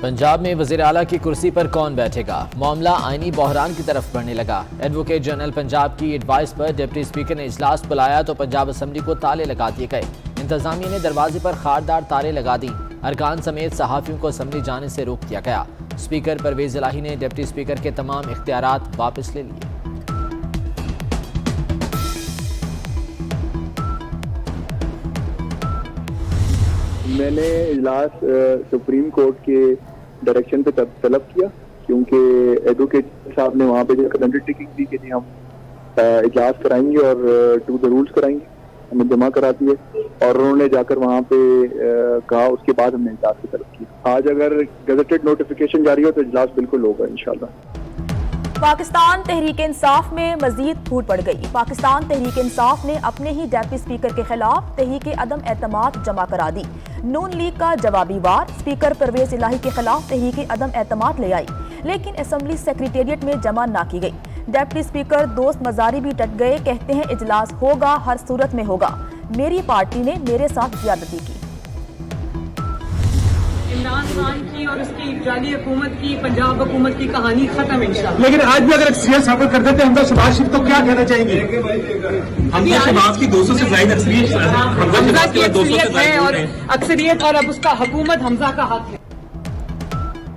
पंजाब में वज़ीर आला की कुर्सी पर कौन बैठेगा? मामला आईनी बहरान की तरफ बढ़ने लगा। एडवोकेट जनरल पंजाब की एडवाइस पर डिप्टी स्पीकर ने इजलास बुलाया तो पंजाब असम्बली को ताले लगा दिए गए। इंतजामिया ने दरवाजे पर खारदार ताले लगा दी। अरकान समेत सहाफ़ियों को असम्बली जाने से रोक दिया गया। स्पीकर परवेज इलाही ने डिप्टी स्पीकर के तमाम इख्तियारात वापस ले लिए। मैंने इजलास सुप्रीम कोर्ट के डायरेक्शन पे तलब किया, क्योंकि एडवोकेट साहब ने वहाँ पे जो अंडरटेकिंग दी कि जी हम इजलास कराएंगे और टू द रूल्स कराएंगे, हमें जमा करा दिए और उन्होंने जाकर वहाँ पे कहा। उसके बाद हमने इजलास की तलब की। आज अगर गजटेड नोटिफिकेशन जारी हो तो इजलास बिल्कुल होगा इंशाल्लाह। पाकिस्तान तहरीक इंसाफ में मजीद फूट पड़ गई। पाकिस्तान तहरीक इंसाफ ने अपने ही डेप्टी स्पीकर के खिलाफ तहरीक अदम एतमाद जमा करा दी। नून लीग का जवाबी वार स्पीकर परवेज इलाही के खिलाफ तहरीक अदम एतमाद ले आई, लेकिन असम्बली सेक्रेटेरिएट में जमा ना की गई। डेप्टी स्पीकर दोस्त मजारी भी डट गए, कहते हैं इजलास होगा, हर सूरत में होगा। मेरी पार्टी ने मेरे साथ ज्यादती की। इमरान खान की और उसकी जाली हुकूमत की, पंजाब हुकूमत की कहानी खत्म इंशाल्लाह। लेकिन आज भी अगर सीएम साबित कर देते हमजा शहबाज शरीफ तो क्या कहना चाहेंगे? हमजा शहबाज की 200 से ज्यादा अक्सरियत है और अक्सरियत और अब उसका हुकूमत हमजा का हक है।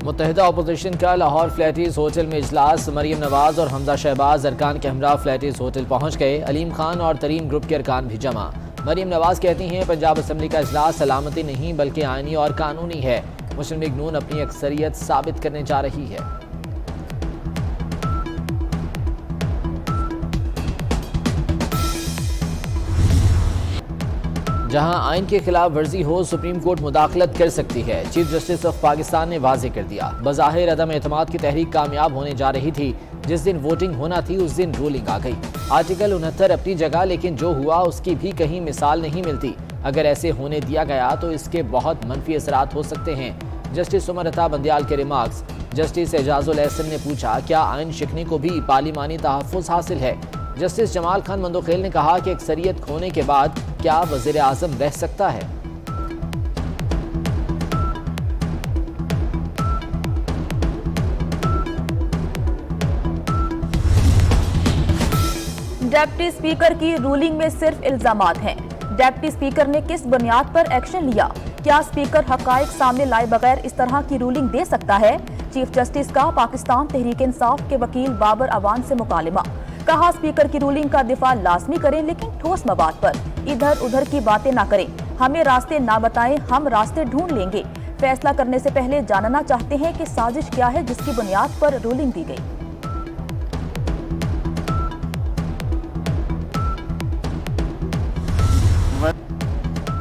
मुत्तहिदा अपोजिशन का लाहौर फ्लैटीज होटल में इजलास। मरीम नवाज और हमजा शहबाज अरकान के हमरा फ्लैटीज होटल पहुंच गए। अलीम खान और तरीन ग्रुप के अरकान भी जमा। मरीम नवाज कहती हैं पंजाब असम्बली का इजलास सलामती नहीं बल्कि आईनी और कानूनी है। मुस्लिम लीग नून अपनी अक्सरियत साबित करने जा रही है। जहां आइन के खिलाफ वर्जी हो सुप्रीम कोर्ट मुदाखलत कर सकती है। चीफ जस्टिस ऑफ पाकिस्तान ने वाजे कर दिया। बज़ाहिर अदम एतमाद की तहरीक कामयाब होने जा रही थी। जिस दिन वोटिंग होना थी उस दिन रूलिंग आ गई। आर्टिकल 69 अपनी जगह, लेकिन जो हुआ उसकी भी कहीं मिसाल नहीं मिलती। अगर ऐसे होने दिया गया तो इसके बहुत मनफी असरात हो सकते हैं। जस्टिस उमर अता बंदियाल के रिमार्क्स। जस्टिस एजाजुल एहसन ने पूछा, क्या आइन शिकने को भी पार्लिमानी तहफ़्फ़ुज़ हासिल है? जस्टिस जमाल खान मंदोखेल ने कहा कि अक्सरियत खोने के बाद क्या वज़ीर आज़म रह सकता है? डेप्टी स्पीकर की रूलिंग में सिर्फ इल्जामात हैं। डेप्टी स्पीकर ने किस बुनियाद पर एक्शन लिया? क्या स्पीकर हकाइक सामने लाए बगैर इस तरह की रूलिंग दे सकता है? चीफ जस्टिस का पाकिस्तान तहरीक इंसाफ के वकील बाबर अवान से मुकालमा। कहा स्पीकर की रूलिंग का दिफा लाजमी करें, लेकिन ठोस मवाद पर। इधर उधर की बातें ना करें, हमें रास्ते ना बताएं, हम रास्ते ढूंढ लेंगे। फैसला करने से पहले जानना चाहते हैं कि साजिश क्या है जिसकी बुनियाद पर रूलिंग दी गई।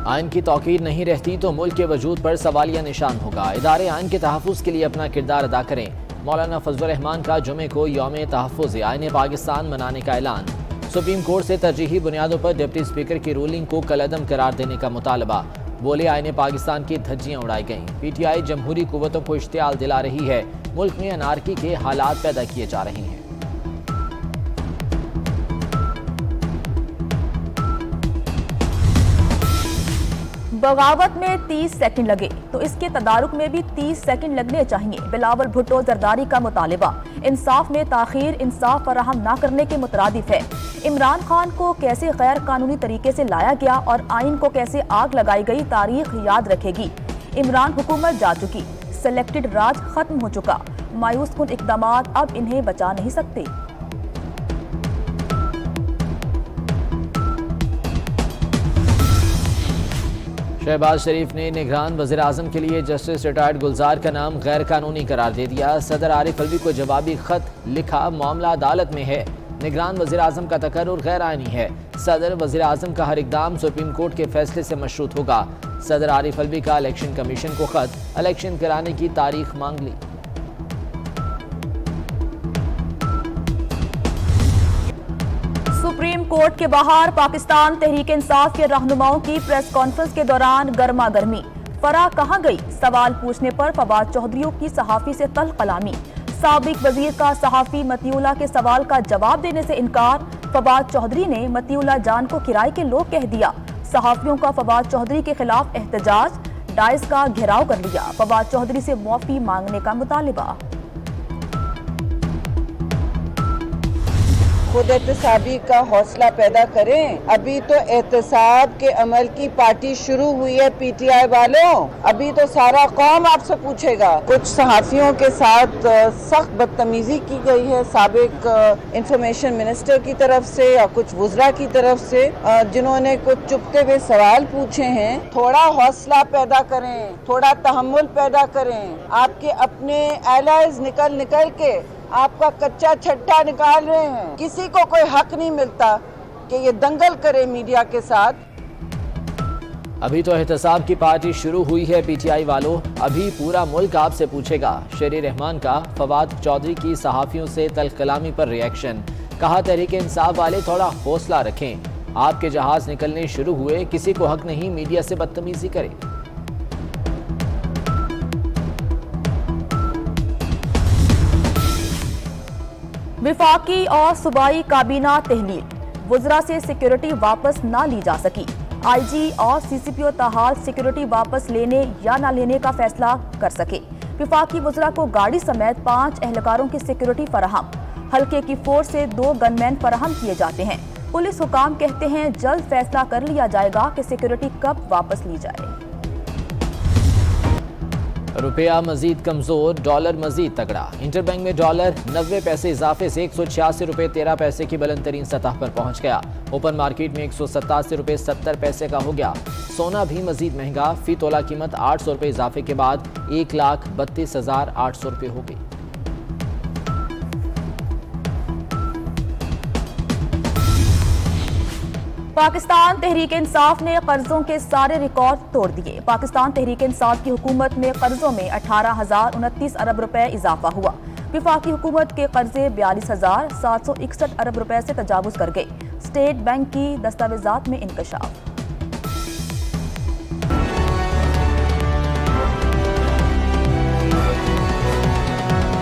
आइन की तौकीर नहीं रहती तो मुल्क के वजूद पर सवालिया निशान होगा। इदारे आइन के तहफ़्फ़ुज़ के लिए अपना किरदार अदा करें। मौलाना फजलुर रहमान का जुमे को यौम तहफ़्फ़ुज़ आइन पाकिस्तान मनाने का ऐलान। सुप्रीम कोर्ट से तरजीही बुनियादों पर डिप्टी स्पीकर की रूलिंग को कलअदम करार देने का मुतालबा। बोले आइन पाकिस्तान की धज्जियां उड़ाई गईं। PTI जमहूरी कुव्वतों को इश्तियाल दिला रही है। मुल्क में अनारकी के हालात पैदा किए जा रहे हैं। बगावत में 30 सेकंड लगे तो इसके तदारुक में भी 30 सेकंड लगने चाहिए। बिलावल भुट्टो जरदारी का मुतालिबा। इंसाफ में ताखीर इंसाफ फराहम ना करने के मुतरादिफ है। इमरान खान को कैसे गैर कानूनी तरीके से लाया गया और आइन को कैसे आग लगाई गई, तारीख याद रखेगी। इमरान हुकूमत जा चुकी, सिलेक्टेड राज खत्म हो चुका। मायूस कुन इक़दामात अब इन्हें बचा नहीं सकते। शहबाज शरीफ ने निगरान वज़ीर आज़म के लिए जस्टिस रिटायर्ड गुलजार का नाम गैर कानूनी करार दे दिया। सदर आरिफ अलवी को जवाबी खत लिखा, मामला अदालत में है। निगरान वज़ीर आज़म का तकर्रुर गैर आइनी है। सदर वज़ीर आज़म का हर इक़दाम सुप्रीम कोर्ट के फैसले से मशरूत होगा। सदर आरिफ अलवी का इलेक्शन कमीशन को खत, इलेक्शन कराने की तारीख मांग ली। सुप्रीम कोर्ट के बाहर पाकिस्तान तहरीक इंसाफ के रहनुमाओं की प्रेस कॉन्फ्रेंस के दौरान गर्मा गर्मी। फराह कहां गई? सवाल पूछने पर फवाद चौधरी की सहाफी से तल्ख कलामी। साबिक वजीर का सहाफी मतीउल्लाह के सवाल का जवाब देने से इनकार। फवाद चौधरी ने मतीउल्लाह जान को किराए के लोग कह दिया। सहाफियों का फवाद चौधरी के खिलाफ एहतजाज। डाइस का घेराव कर लिया। फवाद चौधरी से मुआफी मांगने का मुतालिबा। खुद एहतसाबी का हौसला पैदा करें। अभी तो एहतसाब के अमल की पार्टी शुरू हुई है पीटीआई वालों, अभी तो सारा कौम आपसे पूछेगा। कुछ सहाफियों के साथ सख्त बदतमीजी की गई है साबिक इंफॉर्मेशन मिनिस्टर की तरफ से या कुछ वुज़रा की तरफ से, जिन्होंने कुछ चुपते हुए सवाल पूछे हैं। थोड़ा हौसला पैदा करें, थोड़ा तहम्मुल पैदा करें। आपके अपने एलाइज निकल के आपका कच्चा छट्टा निकाल रहे हैं। किसी को कोई हक नहीं मिलता कि ये दंगल करे मीडिया के साथ। अभी तो एहतसाब की पार्टी शुरू हुई है पीटीआई वालों, अभी पूरा मुल्क आपसे पूछेगा। शेर रहमान का फवाद चौधरी की सहाफियों से तल्ख कलामी पर रिएक्शन। कहा तहरीक इंसाफ वाले थोड़ा हौसला रखें, आपके जहाज निकलने शुरू हुए, किसी को हक नहीं मीडिया से बदतमीजी करे। विफाकी और सूबाई काबीना तहलील, वुज़रा से सिक्योरिटी वापस ना ली जा सकी। आईजी और सीसीपीओ ताहाल सिक्योरिटी वापस लेने या ना लेने का फैसला कर सके। विफाकी वुज़रा को गाड़ी समेत 5 एहलकारों की सिक्योरिटी फराहम। हल्के की फोर्स से 2 गनमैन फराहम किए जाते हैं। पुलिस हुकाम कहते हैं जल्द फैसला कर लिया जाएगा कि सिक्योरिटी कब वापस ली जाए। रुपया मजीद कमजोर, डॉलर मजीद तगड़ा। इंटरबैंक में डॉलर 90 पैसे इजाफे से 186 रुपये 13 पैसे की बुलंद तरीन सतह पर पहुंच गया। ओपन मार्केट में 187 रुपये 70 पैसे का हो गया। सोना भी मजीद महंगा, फी तोला कीमत 800 रुपये इजाफे के बाद 1,32,800 रुपये हो गई। पाकिस्तान तहरीक इंसाफ ने कर्जों के सारे रिकॉर्ड तोड़ दिए। पाकिस्तान तहरीक इंसाफ की हुकूमत में कर्जों में 18,029 अरब रुपए इजाफा हुआ। विफाकी हुकूमत के कर्जे 42,761 अरब रुपए से तजावुज कर गए। स्टेट बैंक की दस्तावेजात में इंकशाफ।